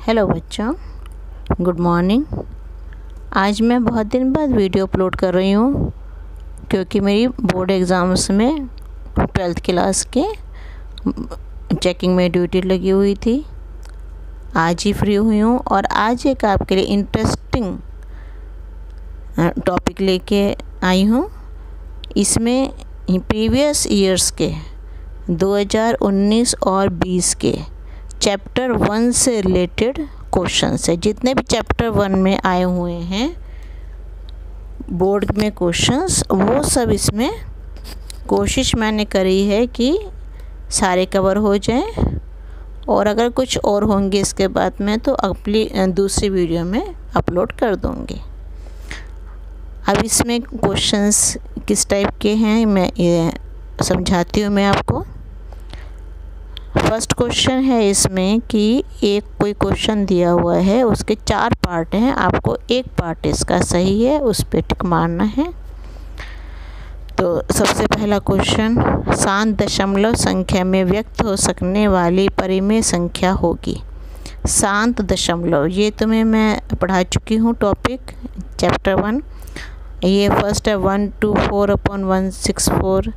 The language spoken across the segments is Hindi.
हेलो बच्चों, गुड मॉर्निंग। आज मैं बहुत दिन बाद वीडियो अपलोड कर रही हूँ क्योंकि मेरी बोर्ड एग्ज़ाम्स में 12th क्लास के चेकिंग में ड्यूटी लगी हुई थी। आज ही फ्री हुई हूँ और आज एक आपके लिए इंटरेस्टिंग टॉपिक लेके आई हूँ। इसमें प्रीवियस ईयर्स के 2019 और 20 के चैप्टर 1 से रिलेटेड क्वेश्चंस है। जितने भी चैप्टर 1 में आए हुए हैं बोर्ड में क्वेश्चंस, वो सब इसमें कोशिश मैंने करी है कि सारे कवर हो जाएं। और अगर कुछ और होंगे इसके बाद में तो अपनी दूसरी वीडियो में अपलोड कर दूँगी। अब इसमें क्वेश्चंस किस टाइप के हैं मैं ये समझाती हूँ मैं आपको। फर्स्ट क्वेश्चन है इसमें कि एक कोई क्वेश्चन दिया हुआ है, उसके 4 पार्ट हैं, आपको एक पार्ट इसका सही है उस पर टिक मारना है। तो सबसे पहला क्वेश्चन, शांत दशमलव संख्या में व्यक्त हो सकने वाली परिमेय संख्या होगी। शांत दशमलव, ये तुम्हें मैं पढ़ा चुकी हूँ टॉपिक चैप्टर 1। ये फर्स्ट है 124/164,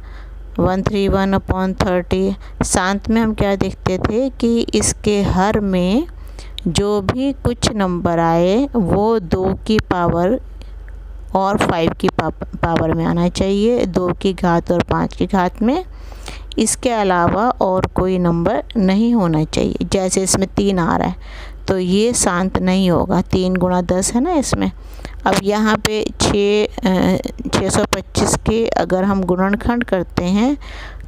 131/30। शांत में हम क्या देखते थे कि इसके हर में जो भी कुछ नंबर आए वो 2 की पावर और 5 की पावर में आना चाहिए, 2 की घात और 5 की घात में। इसके अलावा और कोई नंबर नहीं होना चाहिए। जैसे इसमें 3 आ रहा है तो ये शांत नहीं होगा, 3 × 10 है ना इसमें। अब यहाँ पे 625 के अगर हम गुणनखंड करते हैं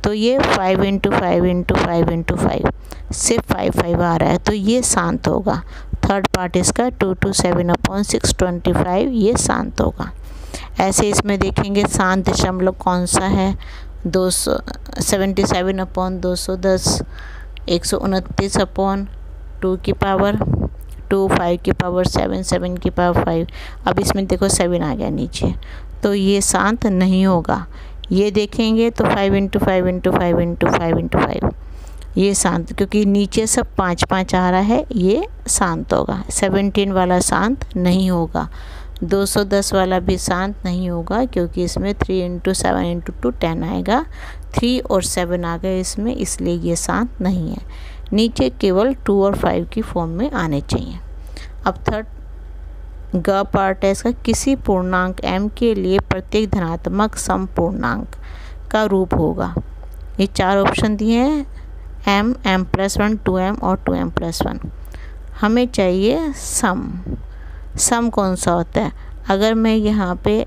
तो ये 5 × 5 × 5 × 5 सिर्फ 5 आ रहा है, तो ये शांत होगा। थर्ड पार्ट इसका 227/625, ये शांत होगा। ऐसे इसमें देखेंगे शांत दशमलव कौन सा है, 277/210, 129/2 की पावर 2, 5 की पावर 7, 7 की पावर 5। अब इसमें देखो 7 आ गया नीचे, तो ये शांत नहीं होगा। ये देखेंगे तो 5 × 5 × 5 × 5 × 5, ये शांत, क्योंकि नीचे सब 5 आ रहा है, ये शांत होगा। 17 वाला शांत नहीं होगा। 210 वाला भी शांत नहीं होगा क्योंकि इसमें 3 × 7 × 2 10 आएगा। 3 और 7 आ गए इसमें, इसलिए ये शांत नहीं है। नीचे केवल 2 और 5 की फॉर्म में आने चाहिए। अब थर्ड ग पार्ट है इसका, किसी पूर्णांक m के लिए प्रत्येक धनात्मक सम पूर्णांक का रूप होगा। ये 4 ऑप्शन दिए हैं, m, m+1, 2m और 2m+1। हमें चाहिए सम। सम कौन सा होता है? अगर मैं यहाँ पे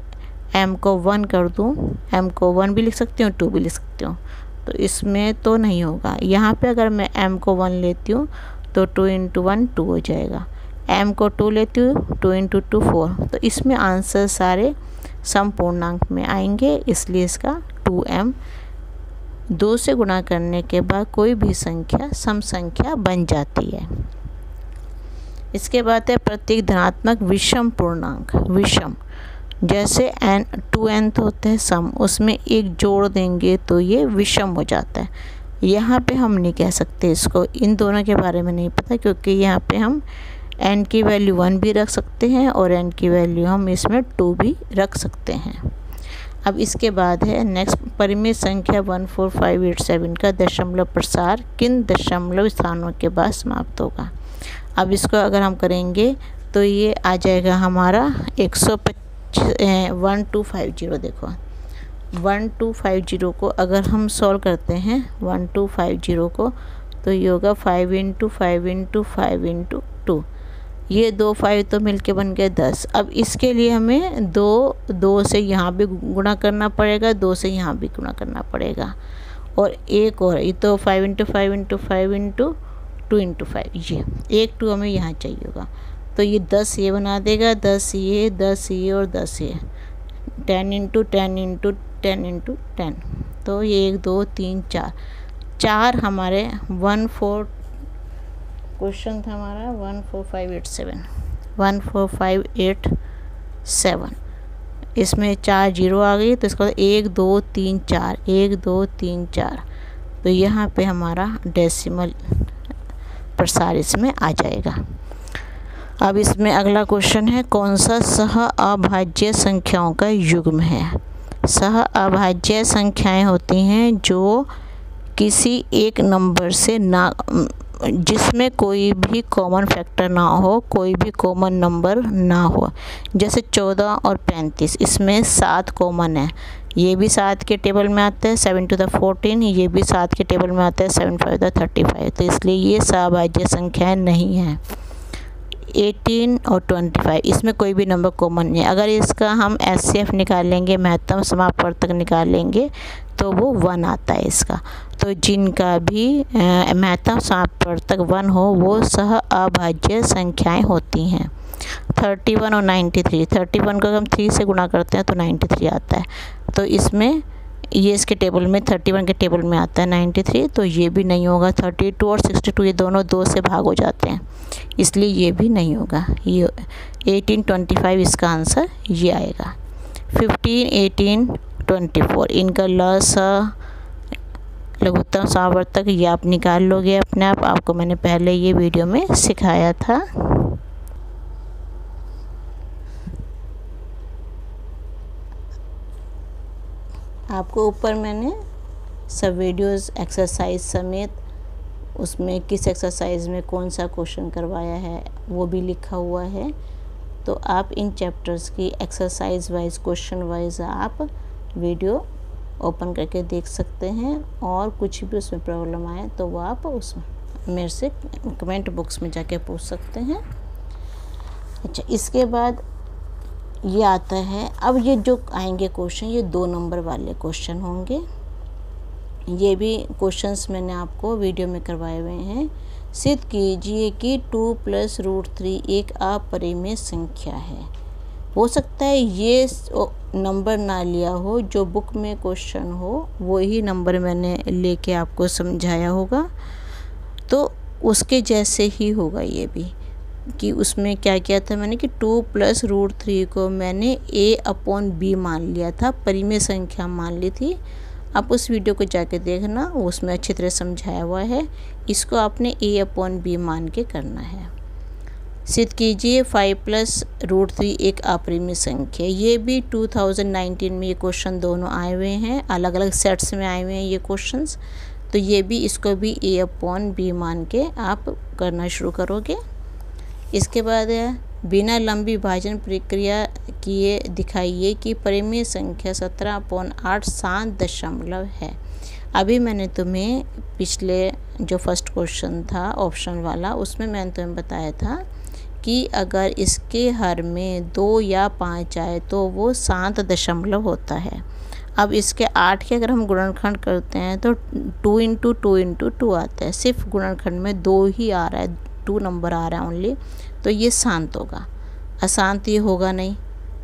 m को 1 कर दूँ, m को 1 भी लिख सकती हूँ, 2 भी लिख सकती हूँ, तो इसमें तो नहीं होगा। यहाँ पे अगर मैं m को 1 लेती हूँ तो 2 × 1 2 हो जाएगा। m को 2 लेती हूँ, 2 × 2 4। तो इसमें आंसर सारे सम पूर्णांक में आएंगे, इसलिए इसका 2m। 2 से गुणा करने के बाद कोई भी संख्या सम संख्या बन जाती है। इसके बाद है प्रत्येक धनात्मक विषम पूर्णांक। विषम जैसे n 2n होते हैं सम, उसमें एक जोड़ देंगे तो ये विषम हो जाता है। यहाँ पे हम नहीं कह सकते इसको, इन दोनों के बारे में नहीं पता, क्योंकि यहाँ पे हम n की वैल्यू 1 भी रख सकते हैं और n की वैल्यू हम इसमें 2 भी रख सकते हैं। अब इसके बाद है नेक्स्ट, परिमेय संख्या 14587 का दशमलव प्रसार किन दशमलव स्थानों के बाद समाप्त होगा। अब इसको अगर हम करेंगे तो ये आ जाएगा हमारा 1250। देखो 1250 को अगर हम सॉल्व करते हैं 1250 को, तो ये होगा 5 × 5 × 5 × 2। ये 2 5 तो मिलके बन गए 10। अब इसके लिए हमें 2 से यहाँ भी गुणा करना पड़ेगा, 2 से यहाँ भी गुणा करना पड़ेगा, और एक और ये तो 5 × 5 × 5 × 2 × 5, ये एक 2 हमें यहाँ चाहिए होगा। तो ये 10 ये बना देगा, 10 ये, 10 ये और 10 ये, 10 × 10 × 10 × 10। तो ये 1 2 3 4 हमारे 14 क्वेश्चन था हमारा 14587। 14587 इसमें 4 0 आ गई, तो इसका 1 2 3 4, 1 2 3 4। तो यहाँ पे हमारा डेसिमल प्रसार इसमें आ जाएगा। अब इसमें अगला क्वेश्चन है, कौन सा सह अभाज्य संख्याओं का युग्म है। सह अभाज्य संख्याएं होती हैं जो किसी एक नंबर से ना, जिसमें कोई भी कॉमन फैक्टर ना हो, कोई भी कॉमन नंबर ना हो। जैसे 14 और 35, इसमें 7 कॉमन है, ये भी 7 के टेबल में आता है, 7 to the 14, ये भी 7 के टेबल में आता है, 7 5 the 35, तो इसलिए ये सहअभाज्य संख्याएं नहीं हैं। 18 और 25, इसमें कोई भी नंबर कॉमन नहीं है। अगर इसका हम HCF निकालेंगे, महत्तम समापवर्तक निकालेंगे, तो वो 1 आता है इसका। तो जिनका भी महत्तम समापवर्तक 1 हो वो सह अभाज्य संख्याएं होती हैं। 31 और 93, 31 को हम 3 से गुणा करते हैं तो 93 आता है। तो इसमें ये इसके टेबल में 31 के टेबल में आता है 93, तो ये भी नहीं होगा। 32 और 62 ये दोनों 2 से भाग हो जाते हैं, इसलिए ये भी नहीं होगा। ये 18 25 इसका आंसर ये आएगा। 15 18 24 इनका लघुत्तम समापवर्तक ये आप निकाल लोगे अपने आप, आपको मैंने पहले ये वीडियो में सिखाया था। आपको ऊपर मैंने सब वीडियोस एक्सरसाइज समेत उसमें किस एक्सरसाइज में कौन सा क्वेश्चन करवाया है वो भी लिखा हुआ है। तो आप इन चैप्टर्स की एक्सरसाइज वाइज, क्वेश्चन वाइज आप वीडियो ओपन करके देख सकते हैं, और कुछ भी उसमें प्रॉब्लम आए तो वो आप उस मेरे से कमेंट बॉक्स में जाके पूछ सकते हैं। अच्छा, इसके बाद ये आता है, अब ये जो आएंगे क्वेश्चन ये 2 नंबर वाले क्वेश्चन होंगे। ये भी क्वेश्चंस मैंने आपको वीडियो में करवाए हुए हैं। सिद्ध कीजिए कि 2 + √3 एक अपरिमेय संख्या है। हो सकता है ये नंबर ना लिया हो, जो बुक में क्वेश्चन हो वही नंबर मैंने लेके आपको समझाया होगा, तो उसके जैसे ही होगा ये भी। कि उसमें क्या किया था मैंने कि 2 + √3 को मैंने a/b मान लिया था, परिमेय संख्या मान ली थी। आप उस वीडियो को जाके देखना, उसमें अच्छी तरह समझाया हुआ है। इसको आपने a/b मान के करना है। सिद्ध कीजिए 5 + √3 एक अपरिमेय संख्या। ये भी 2019 में ये क्वेश्चन दोनों आए हुए हैं, अलग अलग सेट्स में आए हुए हैं ये क्वेश्चंस। तो ये भी, इसको भी a/b मान के आप करना शुरू करोगे। इसके बाद बिना लंबी विभाजन प्रक्रिया किए दिखाइए कि परिमेय संख्या 17/8 शांत दशमलव है। अभी मैंने तुम्हें पिछले जो फर्स्ट क्वेश्चन था ऑप्शन वाला, उसमें मैंने तुम्हें बताया था कि अगर इसके हर में 2 या 5 आए तो वो शांत दशमलव होता है। अब इसके 8 के अगर हम गुणनखंड करते हैं तो 2 × 2 × 2 आता है। सिर्फ गुणनखंड में 2 ही आ रहा है, 2 नंबर आ रहा है ओनली, तो ये शांत होगा। अशांत ये होगा नहीं।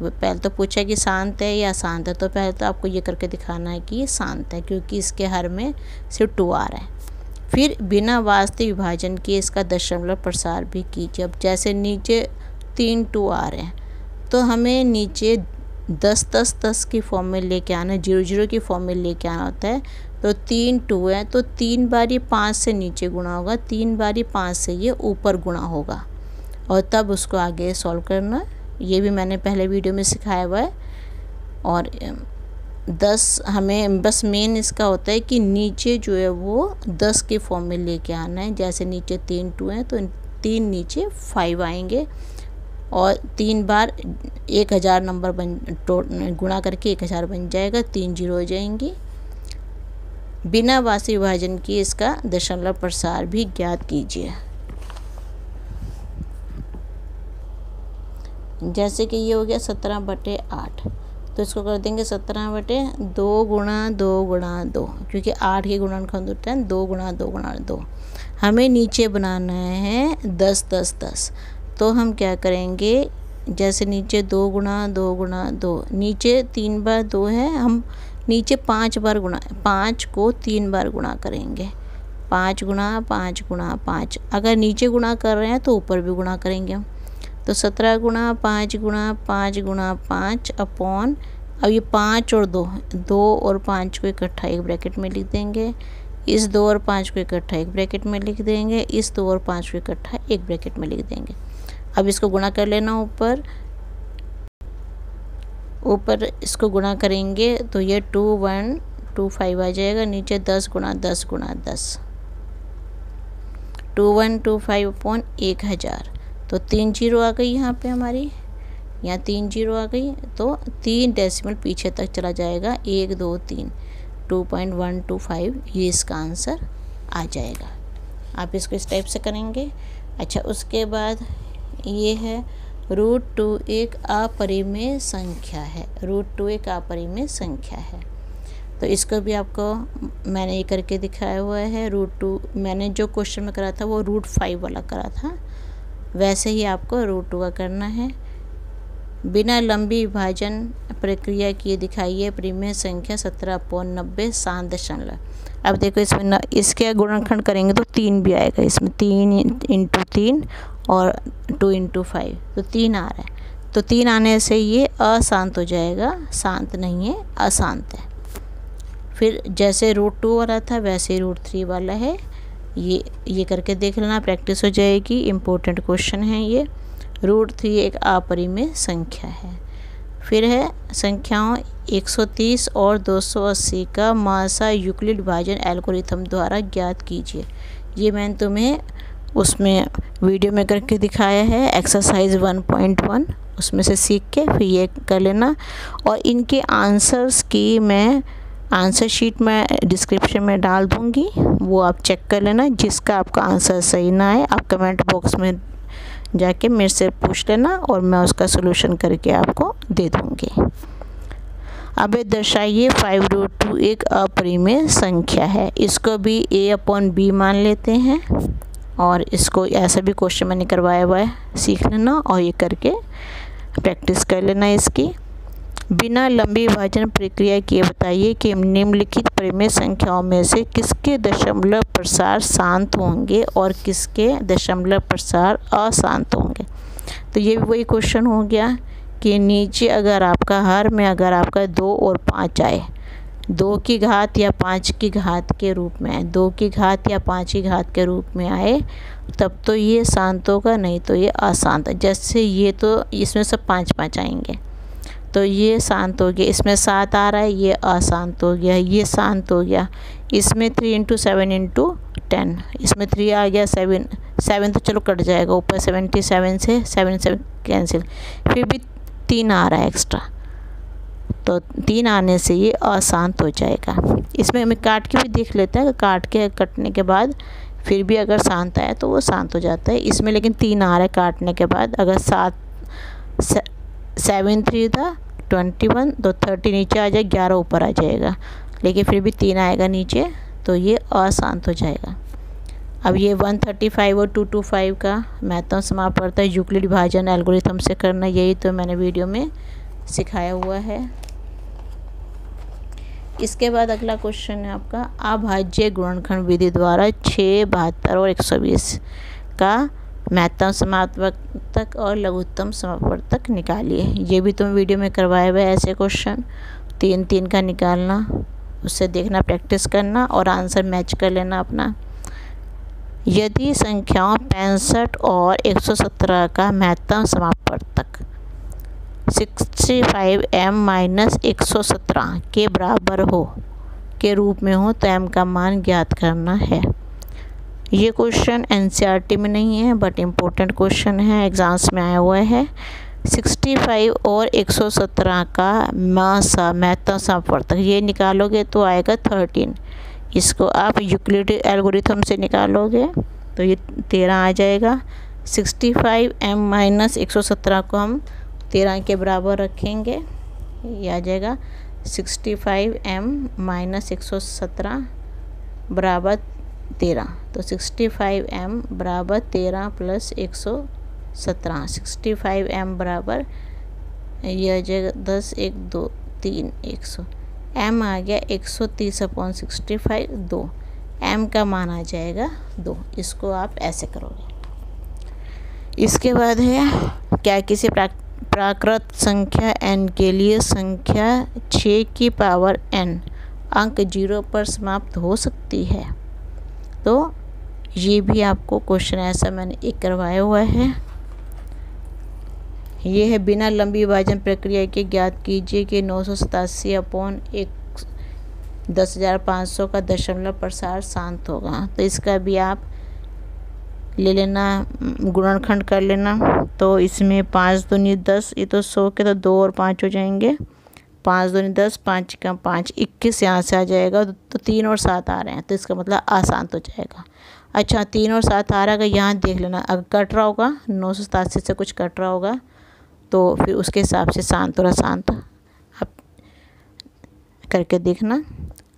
पहले तो पूछा कि शांत है या अशांत है, तो पहले तो आपको ये करके दिखाना है कि ये शांत है, क्योंकि इसके हर में सिर्फ 2 आ रहा है। फिर बिना वास्तविक विभाजन किए इसका दशमलव प्रसार भी कीजिए। अब जैसे नीचे 3 2 आ रहे हैं, तो हमें नीचे 10 10 10 की फॉर्म में लेके आना, 0 0 की फॉर्म में लेके आना होता है। तो 3 2 है, तो 3 बार ये 5 से नीचे गुणा होगा, 3 बार ये 5 से ये ऊपर गुणा होगा, और तब उसको आगे सॉल्व करना। ये भी मैंने पहले वीडियो में सिखाया हुआ है। और 10 हमें बस मेन इसका होता है कि नीचे जो है वो 10 के फॉर्म में लेके आना है। जैसे नीचे 3 2 हैं तो 3 नीचे 5 आएंगे, और 3 बार 1000 नंबर गुणा करके 1000 बन जाएगा, 3 0 हो जाएंगी। बिना वास्तविक विभाजन किए इसका दशमलव प्रसार भी ज्ञात कीजिए। जैसे कि ये हो गया 17/8, तो इसको कर देंगे 17/2 × 2 × 2, क्योंकि 8 के गुणनखंड होते हैं 2 × 2 × 2। हमें नीचे बनाना है 10 10 10, तो हम क्या करेंगे, जैसे नीचे 2 × 2 × 2, नीचे 3 बार 2 है, हम नीचे 5 बार गुणा, 5 को 3 बार गुणा करेंगे, 5 × 5 × 5। अगर नीचे गुणा कर रहे हैं तो ऊपर भी गुणा करेंगे हम। तो 17 × 5 × 5 × 5 अपॉन, अब ये 5 और 2 और 5 को इकट्ठा एक ब्रैकेट में लिख देंगे, इस 2 और 5 को इकट्ठा एक ब्रैकेट में लिख देंगे, इस 2 और 5 को इकट्ठा एक ब्रैकेट में लिख देंगे। अब इसको गुणा कर लेना, ऊपर इसको गुणा करेंगे तो ये 2125 आ जाएगा, नीचे 10 गुणा 10 गुणा 10, 2125 अपॉन 1000। तो 3 जीरो आ गई यहाँ पे हमारी, यहाँ 3 जीरो आ गई, तो 3 डेसिमल पीछे तक चला जाएगा, 1 2 3, 2.125 ये इसका आंसर आ जाएगा। आप इसको इस टाइप से करेंगे। अच्छा, उसके बाद ये है √2 एक अपरिमेय संख्या है, √2 एक अपरिमेय संख्या है। तो इसको भी आपको मैंने ये करके दिखाया हुआ है। √2 मैंने जो क्वेश्चन में करा था वो √5 वाला करा था, वैसे ही आपको √2 का करना है। बिना लंबी विभाजन प्रक्रिया किए दिखाइए परिमेय संख्या 17/90 7 दशमलव। अब देखो इसमें इसके गुणनखंड करेंगे तो 3 भी आएगा, इसमें 3 × 3 और 2 × 5, तो 3 आ रहा है। तो 3 आने से ये अशांत हो जाएगा, शांत नहीं है, अशांत है। फिर जैसे √2 वाला था वैसे √3 वाला है, ये करके देख लेना, प्रैक्टिस हो जाएगी। इम्पोर्टेंट क्वेश्चन है ये। √3 एक अपरिमेय संख्या है। फिर है संख्याओं 130 और 280 का मासा यूक्लिड विभाजन एल्गोरिथम द्वारा ज्ञात कीजिए। ये मैंने तुम्हें उसमें वीडियो में करके दिखाया है, एक्सरसाइज 1.1, उसमें से सीख के फिर ये कर लेना। और इनके आंसर्स की मैं आंसर शीट में डिस्क्रिप्शन में डाल दूँगी, वो आप चेक कर लेना। जिसका आपका आंसर सही ना आए आप कमेंट बॉक्स में जाके मेरे से पूछ लेना और मैं उसका सलूशन करके आपको दे दूँगी। अब दर्शाइए 5√2 एक अपरिमेय संख्या है। इसको भी a/b मान लेते हैं और इसको ऐसा भी क्वेश्चन मैंने करवाया हुआ है, सीख लेना और ये करके प्रैक्टिस कर लेना इसकी। बिना लंबी विभाजन प्रक्रिया किए बताइए कि निम्नलिखित परिमेय संख्याओं में से किसके दशमलव प्रसार शांत होंगे और किसके दशमलव प्रसार अशांत होंगे। तो ये भी वही क्वेश्चन हो गया कि नीचे अगर आपका हर में अगर आपका 2 और 5 आए, 2 की घात या 5 की घात के रूप में आए, 2 की घात या 5 की घात के रूप में आए, तब तो ये शांत होगा, नहीं तो ये अशांत। जैसे ये तो इसमें सब 5-5 आएंगे तो ये शांत हो गया, इसमें 7 आ रहा है ये अशांत हो गया, ये शांत हो गया। इसमें 3 × 7 × 10, इसमें 3 आ गया, 7 तो चलो कट जाएगा, ऊपर 77 से 7 कैंसिल, फिर भी 3 आ रहा है एक्स्ट्रा, तो 3 आने से ये अशांत हो जाएगा। इसमें हमें काट के भी देख लेते हैं, काट के कटने के बाद फिर भी अगर शांत आया तो वो शांत हो जाता है। इसमें लेकिन 3 आ रहा है काटने के बाद, अगर 7 3 था 21, तो 30 नीचे आ जाए, 11 ऊपर आ जाएगा, लेकिन फिर भी 3 आएगा नीचे, तो ये अशांत हो जाएगा। अब ये 135 और 225 का महत्तम समापवर्तक यूक्लिड विभाजन एल्गोरिथम से करना, यही तो मैंने वीडियो में सिखाया हुआ है। इसके बाद अगला क्वेश्चन है आपका अभाज्य गुणनखंड विधि द्वारा 6, 72 और 120 का महत्तम समापवर्तक और लघुत्तम समापवर्तक निकालिए। ये भी तुम वीडियो में करवाए हुए ऐसे क्वेश्चन 3-3 का निकालना, उससे देखना, प्रैक्टिस करना और आंसर मैच कर लेना अपना। यदि संख्याओं 65 और 117 का महत्तम समापवर्तक 65m - 117 के बराबर हो के रूप में हो तो m का मान ज्ञात करना है। ये क्वेश्चन एनसीईआरटी में नहीं है बट इम्पोर्टेंट क्वेश्चन है, एग्ज़ाम्स में आया हुआ है। 65 और 117 का महत्तम समापवर्तक ये निकालोगे तो आएगा 13। इसको आप यूक्लिड एल्गोरिथम से निकालोगे तो ये 13 आ जाएगा। 65m - 117 को हम 13 के बराबर रखेंगे, ये आ जाएगा 65m - 117 बराबर 13, तो 65m बराबर 13 + 117, 65m बराबर ये आ जाएगा 10 1 2 3 100, m आ गया 130/65 2, m का मान आ जाएगा 2। इसको आप ऐसे करोगे। इसके बाद है क्या किसी प्राकृत संख्या n के लिए संख्या 6 की पावर n अंक 0 पर समाप्त हो सकती है। तो ये भी आपको क्वेश्चन ऐसा मैंने एक करवाया हुआ है। ये है बिना लंबी विभाजन प्रक्रिया के ज्ञात कीजिए कि 987 अपॉन 10,500 का दशमलव प्रसार शांत होगा। तो इसका भी आप ले लेना, गुणनखंड कर लेना। तो इसमें 5 दूनी 10, ये तो 100 के तो 2 और 5 हो जाएंगे, 5 दूनी 10, 5 का 5, 21 यहाँ से आ जाएगा। तो 3 और 7 आ रहे हैं, तो इसका मतलब अशांत हो जाएगा। अच्छा 3 और 7 आ रहा है, यहाँ देख लेना, अगर कट रहा होगा 987 से कुछ कट रहा होगा तो फिर उसके हिसाब से शांत और अशांत आप करके देखना।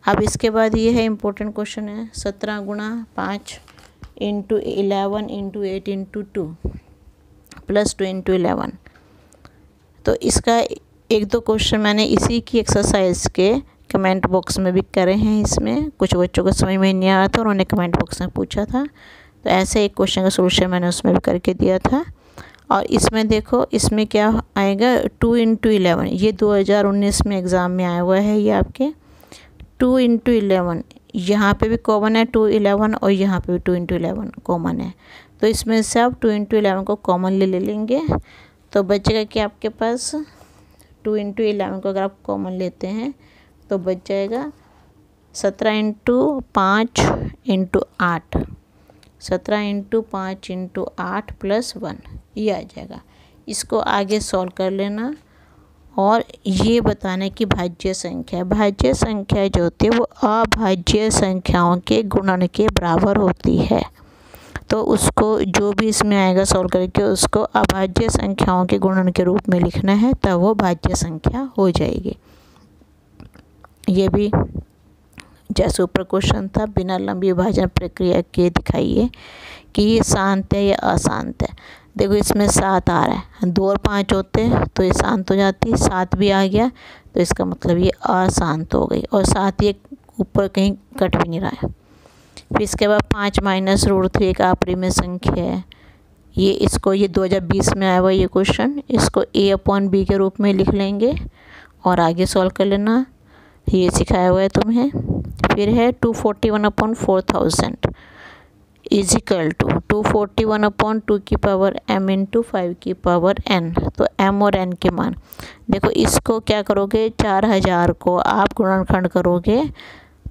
अब इसके बाद ये है इम्पोर्टेंट क्वेश्चन है, 17 गुणा 5 into 11 into 8 into 2 plus 2 into 11। तो इसका एक दो क्वेश्चन मैंने इसी की एक्सरसाइज के कमेंट बॉक्स में भी करे हैं। इसमें कुछ बच्चों को समझ में नहीं आया था, उन्होंने कमेंट बॉक्स में पूछा था, तो ऐसे एक क्वेश्चन का सोल्यूशन मैंने उसमें भी करके दिया था। और इसमें देखो, इसमें क्या आएगा, 2 इंटू 11, ये 2019 में एग्ज़ाम में आया हुआ है। ये आपके 2 इंटू 11, यहाँ पर भी कॉमन है 2 11 और यहाँ पर भी 2 इंटू 11 कॉमन है। तो इसमें से आप 2 इंटू 11 को कॉमन ले लेंगे, तो बचेगा कि आपके पास 2 इंटू 11 को अगर आप कॉमन लेते हैं तो बच जाएगा 17 into 5 into 8, 17 into 5 into 8 plus 1, ये आ जाएगा। इसको आगे सॉल्व कर लेना और ये बताना कि भाज्य संख्या जो होती है वो अभाज्य संख्याओं के गुणन के बराबर होती है। तो उसको जो भी इसमें आएगा सॉल्व करके उसको अभाज्य संख्याओं के गुणन के रूप में लिखना है, तब वो भाज्य संख्या हो जाएगी। ये भी जैसे ऊपर क्वेश्चन था, बिना लंबी विभाजन प्रक्रिया के दिखाइए कि ये शांत है या अशांत है। देखो इसमें 7 आ रहा है, 2 और 5 होते तो ये शांत हो जाती, 7 भी आ गया तो इसका मतलब ये अशांत हो गई, और 7 ये ऊपर कहीं कट भी नहीं रहा है। फिर इसके बाद 5 माइनस √3 एक अपरिमेय संख्या है। ये इसको, ये 2020 में आया हुआ ये क्वेश्चन, इसको a/b के रूप में लिख लेंगे और आगे सॉल्व कर लेना, ये सिखाया हुआ है तुम्हें। फिर है 241/4000 इजिकल टू 241/2 की पावर m इंटू 5 की पावर n। तो m और n के मान देखो, इसको क्या करोगे, 4000 को आप गुणनखंड करोगे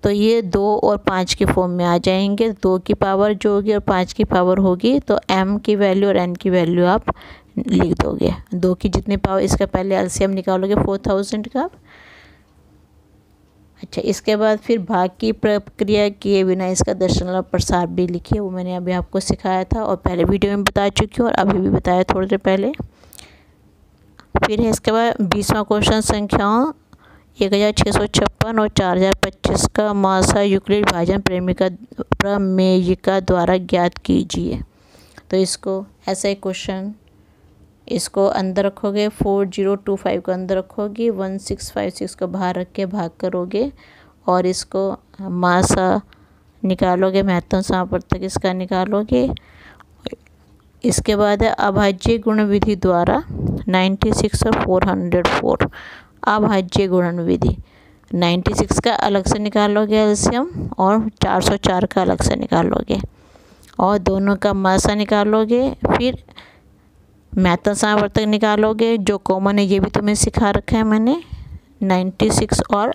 तो ये 2 और 5 के फॉर्म में आ जाएंगे। 2 की पावर जो होगी और 5 की पावर होगी, तो m की वैल्यू और n की वैल्यू आप लिख दोगे। 2 की जितनी पावर, इसका पहले एलसीएम निकालोगे 4000 का। अच्छा इसके बाद फिर भाग की प्रक्रिया किए बिना इसका दशमलव प्रसार भी लिखिए, वो मैंने अभी आपको सिखाया था और पहले वीडियो में बता चुकी हूँ और अभी भी बताया थोड़ी देर पहले। फिर है इसके बाद 20वां क्वेश्चन, संख्याओं 1656 और 4025 का मासा यूक्लिड विभाजन प्रमेयिका द्वारा ज्ञात कीजिए। तो इसको ऐसा एक क्वेश्चन, इसको अंदर रखोगे, 4025 को अंदर रखोगे, 1656 को बाहर रख के भाग करोगे और इसको मासा निकालोगे, महत्तम समापवर्तक इसका निकालोगे। इसके बाद है अभाज्य गुण विधि द्वारा 96 और 404, अभाज्य गुणन विधि 96 का अलग से निकालोगे एलसीएम और 404 का अलग से निकालोगे और दोनों का मासा निकालोगे। फिर महत्तम समापवर्तक निकालोगे, जो कॉमन है ये भी तुम्हें सिखा रखा है मैंने, 96, और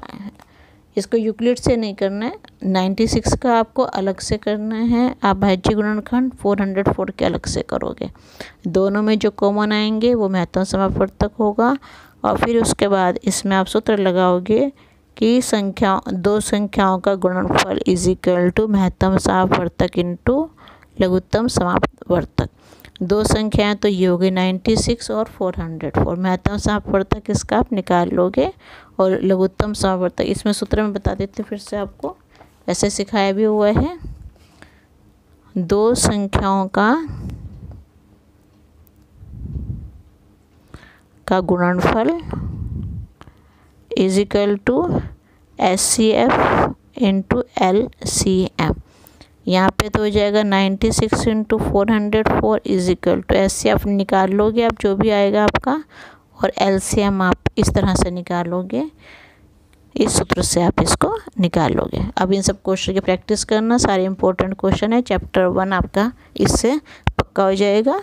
इसको यूक्लिड से नहीं करना है, 96 का आपको अलग से करना है। अभाज्य गुणनखंड 404 के अलग से करोगे, दोनों में जो कॉमन आएंगे वो महत्तम समापवर्तक होगा। और फिर उसके बाद इसमें आप सूत्र लगाओगे कि दो संख्याओं का गुणनफल इजिकल टू महत्तम समापवर्तक इंटू लघुत्तम समापवर्तक। दो संख्याएं तो ये हो गई 96 और 404। महत्तम समापवर्तक इसका आप निकाल लोगे और लघुत्तम समापवर्तक, इसमें सूत्र में बता देते फिर से आपको, ऐसे सिखाया भी हुआ है। दो संख्याओं का गुणनफल equal to HCF into LCM। यहाँ पे तो हो जाएगा 96 इंटू 404 इजिकल टू HCF निकाल लोगे आप जो भी आएगा आपका, और LCM आप इस तरह से निकालोगे, इस सूत्र से आप इसको निकाल लोगे। अब इन सब क्वेश्चन की प्रैक्टिस करना, सारे इंपॉर्टेंट क्वेश्चन है, चैप्टर 1 आपका इससे पक्का हो जाएगा।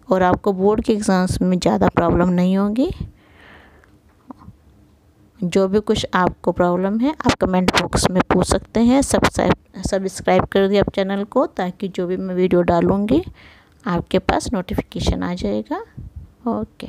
और आपको बोर्ड के एग्ज़ाम्स में ज़्यादा प्रॉब्लम नहीं होगी। जो भी कुछ आपको प्रॉब्लम है आप कमेंट बॉक्स में पूछ सकते हैं। सब्सक्राइब कर दिए आप चैनल को, ताकि जो भी मैं वीडियो डालूँगी आपके पास नोटिफिकेशन आ जाएगा। ओके।